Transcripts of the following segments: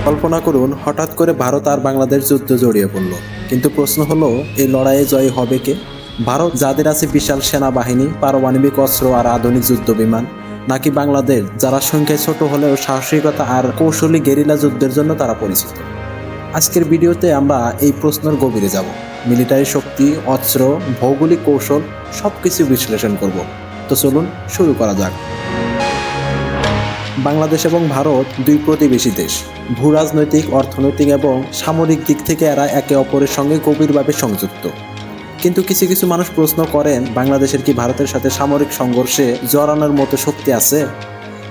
কল্পনা করুন, হঠাৎ করে ভারত আর বাংলাদেশ যুদ্ধ জড়িয়ে পড়ল। কিন্তু প্রশ্ন হলো, এই লড়াইয়ে জয়ী হবে কে? ভারত, যাদের আছে বিশাল সেনাবাহিনী, পারমাণবিক অস্ত্র আর আধুনিক যুদ্ধ বিমান, নাকি বাংলাদেশ, যারা সংখ্যায় ছোট হলেও সাহসিকতা আর কৌশলী গেরিলা যুদ্ধের জন্য তারা পরিচিত? আজকের ভিডিওতে আমরা এই প্রশ্নের গভীরে যাব। মিলিটারি শক্তি, অস্ত্র, ভৌগোলিক কৌশল সবকিছু বিশ্লেষণ করব। তো চলুন শুরু করা যাক। বাংলাদেশ এবং ভারত দুই প্রতিবেশী দেশ। ভূরাজনৈতিক, অর্থনৈতিক এবং সামরিক দিক থেকে এরা একে অপরের সঙ্গে গভীরভাবে সংযুক্ত। কিন্তু কিছু কিছু মানুষ প্রশ্ন করেন, বাংলাদেশের কি ভারতের সাথে সামরিক সংঘর্ষে জড়ানোর মতো শক্তি আছে?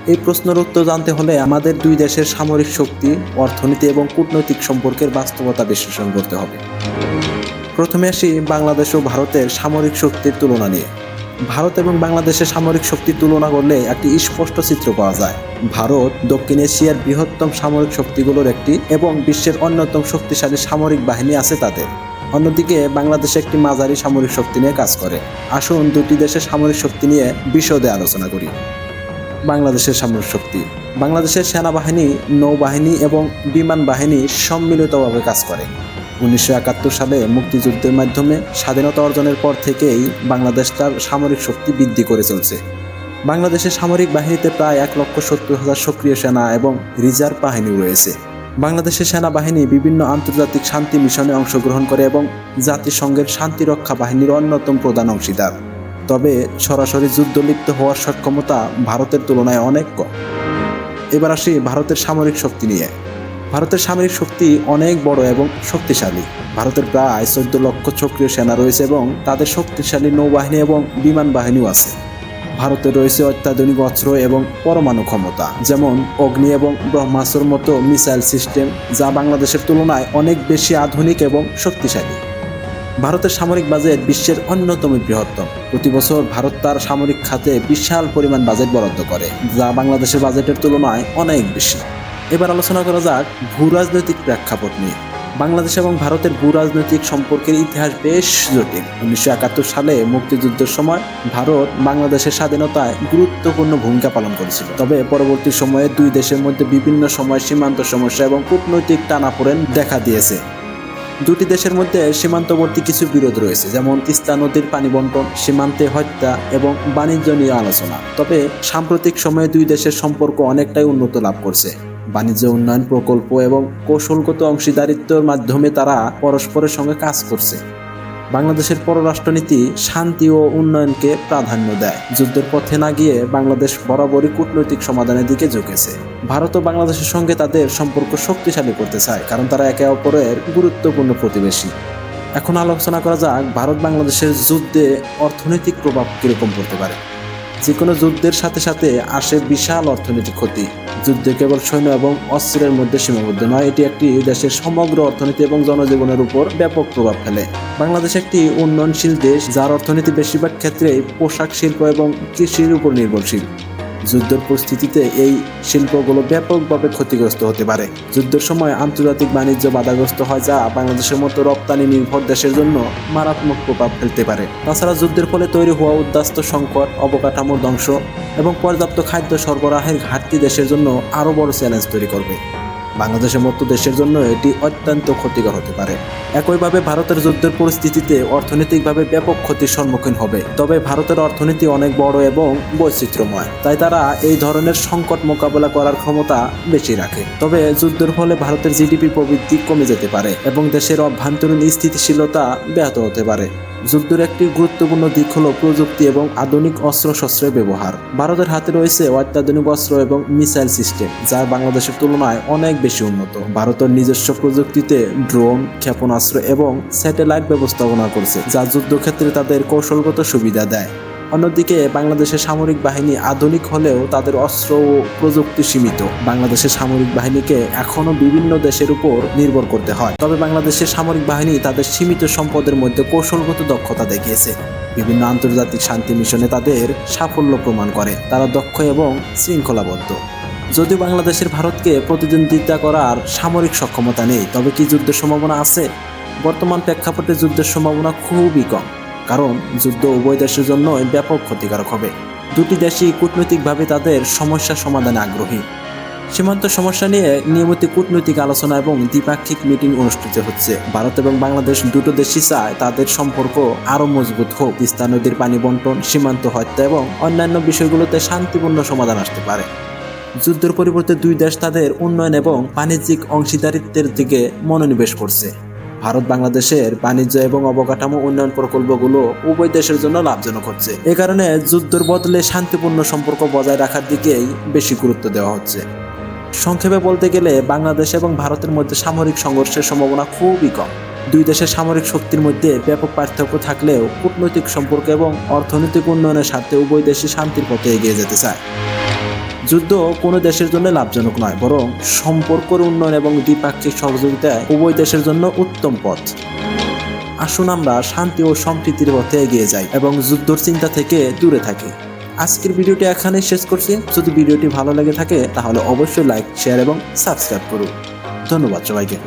এই প্রশ্নের উত্তর জানতে হলে আমাদের দুই দেশের সামরিক শক্তি, অর্থনীতি এবং কূটনৈতিক সম্পর্কের বাস্তবতা বিশ্লেষণ করতে হবে। প্রথমে আসি বাংলাদেশ ও ভারতের সামরিক শক্তির তুলনা নিয়ে। ভারত এবং বাংলাদেশের সামরিক শক্তির তুলনা করলে একটি স্পষ্ট চিত্র পাওয়া যায়। ভারত দক্ষিণ এশিয়ার বৃহত্তম সামরিক শক্তিগুলোর একটি এবং বিশ্বের অন্যতম শক্তিশালী সামরিক বাহিনী আছে তাদের। অন্যদিকে বাংলাদেশ একটি মাঝারি সামরিক শক্তি নিয়ে কাজ করে। আসুন দুটি দেশের সামরিক শক্তি নিয়ে বিশদে আলোচনা করি। বাংলাদেশের সামরিক শক্তি। বাংলাদেশের সেনাবাহিনী, নৌবাহিনী এবং বিমান বাহিনী সম্মিলিতভাবে কাজ করে। 1971 সালে মুক্তিযুদ্ধের মাধ্যমে স্বাধীনতা অর্জনের পর থেকেই বাংলাদেশ তার সামরিক শক্তি বৃদ্ধি করে চলছে। বাংলাদেশের সামরিক বাহিনীতে প্রায় 1,70,000 সক্রিয় সেনা এবং রিজার্ভ বাহিনী রয়েছে। বাংলাদেশের সেনাবাহিনী বিভিন্ন আন্তর্জাতিক শান্তি মিশনে অংশগ্রহণ করে এবং জাতিসংঘের শান্তিরক্ষা বাহিনীর অন্যতম প্রধান অংশীদার। তবে সরাসরি যুদ্ধ লিপ্ত হওয়ার সক্ষমতা ভারতের তুলনায় অনেক কম। এবার আসি ভারতের সামরিক শক্তি নিয়ে। ভারতের সামরিক শক্তি অনেক বড় এবং শক্তিশালী। ভারতের প্রায় 14 লক্ষ সক্রিয় সেনা রয়েছে এবং তাদের শক্তিশালী নৌবাহিনী এবং বিমান বাহিনীও আছে। ভারতে রয়েছে অত্যাধুনিক অস্ত্র এবং পরমাণু ক্ষমতা, যেমন অগ্নি এবং ব্রহ্মাস্ত্রের মতো মিসাইল সিস্টেম, যা বাংলাদেশের তুলনায় অনেক বেশি আধুনিক এবং শক্তিশালী। ভারতের সামরিক বাজেট বিশ্বের অন্যতম বৃহত্তম। প্রতি বছর ভারত তার সামরিক খাতে বিশাল পরিমাণ বাজেট বরাদ্দ করে, যা বাংলাদেশের বাজেটের তুলনায় অনেক বেশি। এবার আলোচনা করা যাক ভূরাজনৈতিক প্রেক্ষাপট নিয়ে। বাংলাদেশ এবং ভারতের ভূরাজনৈতিক সম্পর্কের ইতিহাস বেশ জটিল। 1971 সালে মুক্তিযুদ্ধের সময় ভারত বাংলাদেশের স্বাধীনতায় গুরুত্বপূর্ণ ভূমিকা পালন করেছিল। তবে পরবর্তী সময়ে দুই দেশের মধ্যে বিভিন্ন সময় সীমান্ত সমস্যা এবং কূটনৈতিক টানাপোড়েন দেখা দিয়েছে। দুটি দেশের মধ্যে সীমান্তবর্তী কিছু বিরোধ রয়েছে, যেমন তিস্তা নদীর পানি বণ্টন, সীমান্তে হত্যা এবং বাণিজ্য নিয়ে আলোচনা। তবে সাম্প্রতিক সময়ে দুই দেশের সম্পর্ক অনেকটাই উন্নত লাভ করছে। বাণিজ্য উন্নয়ন প্রকল্প এবং কৌশলগত অংশীদারিত্বের মাধ্যমে তারা পরস্পরের সঙ্গে কাজ করছে। বাংলাদেশের পররাষ্ট্রনীতি শান্তি ও উন্নয়নকে প্রাধান্য দেয়। যুদ্ধের পথে না গিয়ে বাংলাদেশ বরাবরই কূটনৈতিক সমাধানের দিকে ঝুঁকেছে। ভারত ও বাংলাদেশের সঙ্গে তাদের সম্পর্ক শক্তিশালী করতে চায়, কারণ তারা একে অপরের গুরুত্বপূর্ণ প্রতিবেশী। এখন আলোচনা করা যাক ভারত বাংলাদেশের যুদ্ধে অর্থনৈতিক প্রভাব কিরকম পড়তে পারে। যে কোনো যুদ্ধের সাথে সাথে আসে বিশাল অর্থনৈতিক ক্ষতি। যুদ্ধ কেবল সৈন্য এবং অস্ত্রের মধ্যে সীমাবদ্ধ নয়, এটি একটি দেশের সমগ্র অর্থনীতি এবং জনজীবনের উপর ব্যাপক প্রভাব ফেলে। বাংলাদেশ একটি উন্নয়নশীল দেশ, যার অর্থনীতি বেশিরভাগ ক্ষেত্রে পোশাক শিল্প এবং কৃষির উপর নির্ভরশীল। যুদ্ধের পরিস্থিতিতে এই শিল্পগুলো ব্যাপকভাবে ক্ষতিগ্রস্ত হতে পারে। যুদ্ধের সময় আন্তর্জাতিক বাণিজ্য বাধাগ্রস্ত হয়, যা বাংলাদেশের মতো রপ্তানি নির্ভর দেশের জন্য মারাত্মক প্রভাব ফেলতে পারে। তাছাড়া যুদ্ধের ফলে তৈরি হওয়া উদ্বাস্তু সংকট, অবকাঠামোর ধ্বংস এবং পর্যাপ্ত খাদ্য সরবরাহের ঘাটতি দেশের জন্য আরও বড় চ্যালেঞ্জ তৈরি করবে। বাংলাদেশের মতো দেশের জন্য এটি অত্যন্ত ক্ষতিকর হতে পারে। একইভাবে ভারতের যুদ্ধের পরিস্থিতিতে অর্থনৈতিকভাবে ব্যাপক ক্ষতির সম্মুখীন হবে। তবে ভারতের অর্থনীতি অনেক বড় এবং বৈচিত্র্যময়, তাই তারা এই ধরনের সংকট মোকাবেলা করার ক্ষমতা বেশি রাখে। তবে যুদ্ধের ফলে ভারতের জিডিপি প্রবৃদ্ধি কমে যেতে পারে এবং দেশের অভ্যন্তরীণ স্থিতিশীলতা ব্যাহত হতে পারে। যুদ্ধের একটি গুরুত্বপূর্ণ দিক হলো প্রযুক্তি এবং আধুনিক অস্ত্রশস্ত্রের ব্যবহার। ভারতের হাতে রয়েছে অত্যাধুনিক অস্ত্র এবং মিসাইল সিস্টেম, যা বাংলাদেশের তুলনায় অনেক বেশি উন্নত। ভারতের নিজস্ব প্রযুক্তিতে ড্রোন, ক্ষেপণাস্ত্র এবং স্যাটেলাইট ব্যবস্থাপনা করছে, যা যুদ্ধক্ষেত্রে তাদের কৌশলগত সুবিধা দেয়। অন্যদিকে বাংলাদেশের সামরিক বাহিনী আধুনিক হলেও তাদের অস্ত্র ও প্রযুক্তি সীমিত। বাংলাদেশের সামরিক বাহিনীকে এখনও বিভিন্ন দেশের উপর নির্ভর করতে হয়। তবে বাংলাদেশের সামরিক বাহিনী তাদের সীমিত সম্পদের মধ্যে কৌশলগত দক্ষতা দেখিয়েছে। বিভিন্ন আন্তর্জাতিক শান্তি মিশনে তাদের সাফল্য প্রমাণ করে তারা দক্ষ এবং শৃঙ্খলাবদ্ধ। যদিও বাংলাদেশের ভারতকে প্রতিদ্বন্দ্বিতা করার সামরিক সক্ষমতা নেই, তবে কি যুদ্ধের সম্ভাবনা আছে? বর্তমান প্রেক্ষাপটে যুদ্ধের সম্ভাবনা খুবই কম, কারণ যুদ্ধ উভয় দেশের জন্য ব্যাপক ক্ষতিকারক হবে। দুটি দেশই কূটনৈতিকভাবে তাদের সমস্যা সমাধানে আগ্রহী। সীমান্ত সমস্যা নিয়ে নিয়মিত কূটনৈতিক আলোচনা এবং দ্বিপাক্ষিক মিটিং অনুষ্ঠিত হচ্ছে। ভারত এবং বাংলাদেশ দুটো দেশই চায় তাদের সম্পর্ক আরও মজবুত হোক, তিস্তা নদীর পানি বন্টন, সীমান্ত হত্যা এবং অন্যান্য বিষয়গুলোতে শান্তিপূর্ণ সমাধান আসতে পারে। যুদ্ধের পরিবর্তে দুই দেশ তাদের উন্নয়ন এবং বাণিজ্যিক অংশীদারিত্বের দিকে মনোনিবেশ করছে। ভারত বাংলাদেশের বাণিজ্য এবং অবকাঠামো উন্নয়ন প্রকল্পগুলো উভয় দেশের জন্য লাভজনক হচ্ছে। এ কারণে যুদ্ধের বদলে শান্তিপূর্ণ সম্পর্ক বজায় রাখার দিকেই বেশি গুরুত্ব দেওয়া হচ্ছে। সংক্ষেপে বলতে গেলে বাংলাদেশ এবং ভারতের মধ্যে সামরিক সংঘর্ষের সম্ভাবনা খুবই কম। দুই দেশের সামরিক শক্তির মধ্যে ব্যাপক পার্থক্য থাকলেও কূটনৈতিক সম্পর্ক এবং অর্থনৈতিক উন্নয়নের স্বার্থে উভয় দেশই শান্তির পথে এগিয়ে যেতে চায়। যুদ্ধ কোনো দেশের জন্য লাভজনক নয়, বরং সম্পর্কের উন্নয়ন এবং দ্বিপাক্ষিক সহযোগিতায় উভয় দেশের জন্য উত্তম পথ। আসুন আমরা শান্তি ও সম্প্রীতির পথে এগিয়ে যাই এবং যুদ্ধের চিন্তা থেকে দূরে থাকি। আজকের ভিডিওটি এখানেই শেষ করছি। যদি ভিডিওটি ভালো লেগে থাকে তাহলে অবশ্যই লাইক, শেয়ার এবং সাবস্ক্রাইব করুন। ধন্যবাদ সবাইকে।